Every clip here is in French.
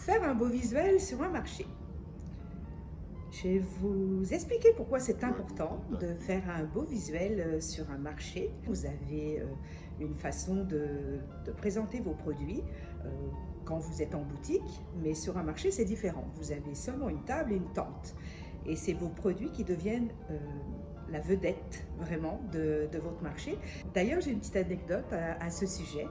Faire un beau visuel sur un marché. Je vais vous expliquer pourquoi c'est important de faire un beau visuel sur un marché. Vous avez une façon de présenter vos produits quand vous êtes en boutique, mais sur un marché c'est différent. Vous avez seulement une table et une tente. Et c'est vos produits qui deviennent la vedette vraiment de votre marché. D'ailleurs, j'ai une petite anecdote à ce sujet.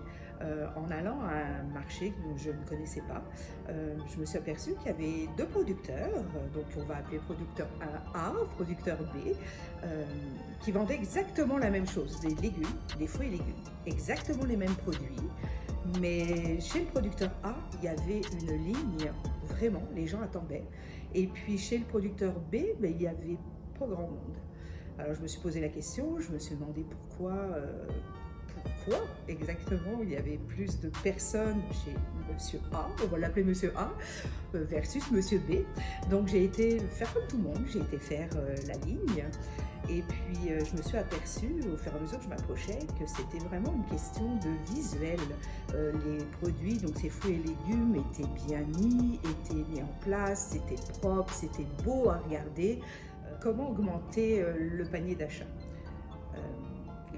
En allant à un marché que je ne connaissais pas, je me suis aperçue qu'il y avait deux producteurs, donc on va appeler producteur A, producteur B, qui vendaient exactement la même chose, des légumes, des fruits et légumes, exactement les mêmes produits. Mais chez le producteur A, il y avait une ligne, vraiment, les gens attendaient. Et puis chez le producteur B, ben, il n'y avait pas grand monde. Alors je me suis posé la question, je me suis demandé pourquoi exactement il y avait plus de personnes chez Monsieur A, on va l'appeler Monsieur A, versus Monsieur B. Donc j'ai été faire comme tout le monde, j'ai été faire la ligne. Et puis je me suis aperçue au fur et à mesure que je m'approchais que c'était vraiment une question de visuel. Les produits, donc ces fruits et légumes, étaient bien mis, étaient mis en place, c'était propre, c'était beau à regarder. Comment augmenter le panier d'achat?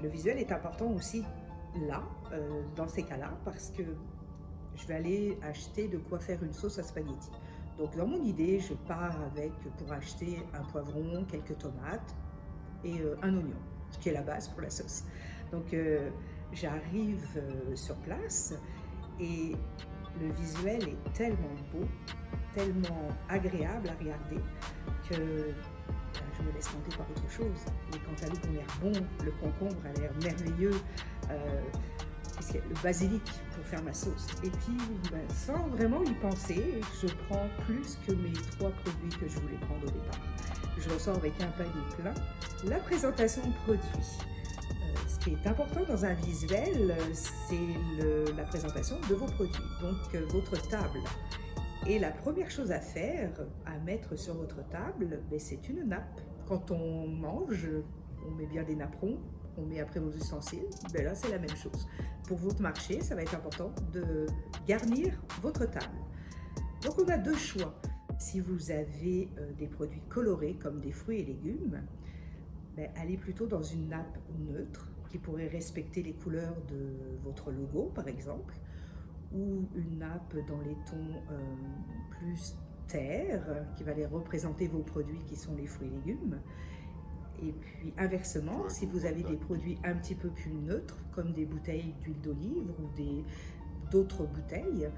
Le visuel est important aussi là, dans ces cas-là, parce que je vais aller acheter de quoi faire une sauce à spaghetti. Donc dans mon idée, je pars avec, pour acheter un poivron, quelques tomates et un oignon, ce qui est la base pour la sauce. Donc j'arrive sur place et le visuel est tellement beau, tellement agréable à regarder que je me laisse tenter par autre chose. Les cantaloupes ont l'air bons, le concombre a l'air merveilleux, le basilic pour faire ma sauce. Et puis, sans vraiment y penser, je prends plus que mes 3 produits que je voulais prendre au départ. Je ressors avec un panier plein. La présentation de produits. Ce qui est important dans un visuel, c'est la présentation de vos produits, donc votre table. Et la première chose à faire, à mettre sur votre table, c'est une nappe. Quand on mange, on met bien des napperons, on met après vos ustensiles, là c'est la même chose. Pour votre marché, ça va être important de garnir votre table. Donc on a 2 choix. Si vous avez des produits colorés comme des fruits et légumes, allez plutôt dans une nappe neutre qui pourrait respecter les couleurs de votre logo par exemple, ou une nappe dans les tons plus terre, qui va aller représenter vos produits qui sont les fruits et légumes. Et puis inversement, si vous avez des produits un petit peu plus neutres, comme des bouteilles d'huile d'olive ou d'autres bouteilles,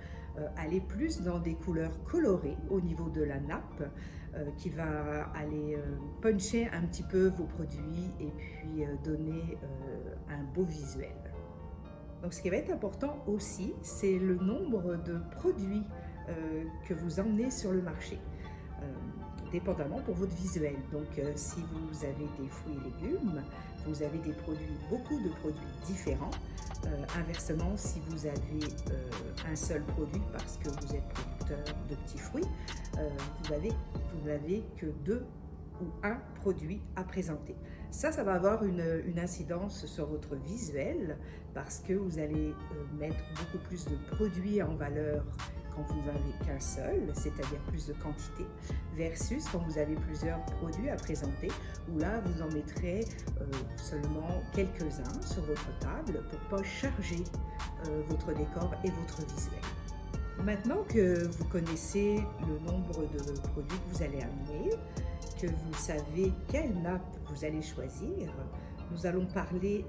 allez plus dans des couleurs colorées au niveau de la nappe, qui va aller puncher un petit peu vos produits et puis donner un beau visuel. Donc ce qui va être important aussi, c'est le nombre de produits que vous emmenez sur le marché, dépendamment pour votre visuel. Donc si vous avez des fruits et légumes, vous avez beaucoup de produits différents. Inversement, si vous avez un seul produit parce que vous êtes producteur de petits fruits, vous n'avez que 2 ou 1 produit à présenter. Ça va avoir une incidence sur votre visuel parce que vous allez mettre beaucoup plus de produits en valeur quand vous n'avez qu'un seul, c'est-à-dire plus de quantité, versus quand vous avez plusieurs produits à présenter, où là vous en mettrez seulement quelques-uns sur votre table pour ne pas charger votre décor et votre visuel. Maintenant que vous connaissez le nombre de produits que vous allez amener, que vous savez quelle nappe vous allez choisir, nous allons parler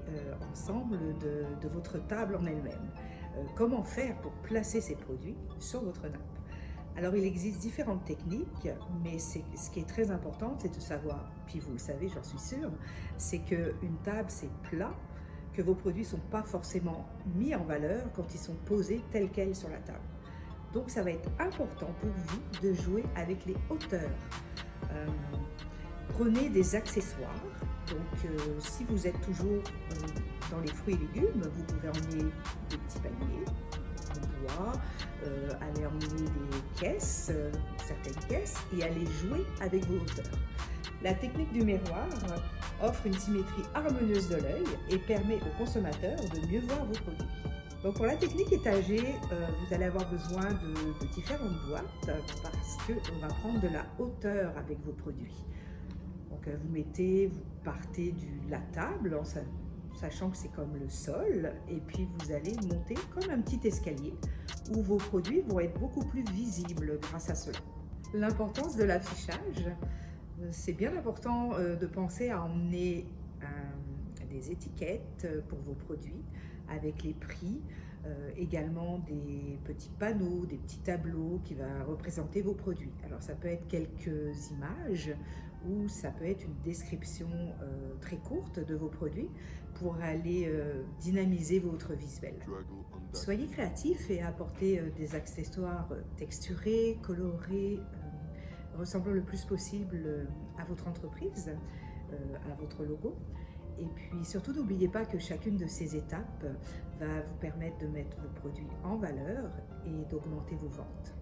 ensemble de votre table en elle-même. Comment faire pour placer ces produits sur votre nappe? Alors il existe différentes techniques, mais ce qui est très important, c'est de savoir, puis vous le savez, j'en suis sûre, c'est qu'une table c'est plat, que vos produits ne sont pas forcément mis en valeur quand ils sont posés tels quels sur la table. Donc ça va être important pour vous de jouer avec les hauteurs. Prenez des accessoires, donc si vous êtes toujours dans les fruits et légumes, vous pouvez emmener des petits paniers en bois, aller emmener des caisses, certaines caisses, et aller jouer avec vos hauteurs. La technique du miroir offre une symétrie harmonieuse de l'œil et permet au consommateur de mieux voir vos produits. Donc pour la technique étagée, vous allez avoir besoin de différentes boîtes parce qu'on va prendre de la hauteur avec vos produits. Donc vous partez de la table sachant que c'est comme le sol et puis vous allez monter comme un petit escalier où vos produits vont être beaucoup plus visibles grâce à cela. L'importance de l'affichage, c'est bien important de penser à emmener des étiquettes pour vos produits avec les prix, également des petits panneaux, des petits tableaux qui vont représenter vos produits. Alors ça peut être quelques images ou ça peut être une description très courte de vos produits pour aller dynamiser votre visuel. Soyez créatifs et apportez des accessoires texturés, colorés, ressemblant le plus possible à votre entreprise, à votre logo. Et puis surtout, n'oubliez pas que chacune de ces étapes va vous permettre de mettre vos produits en valeur et d'augmenter vos ventes.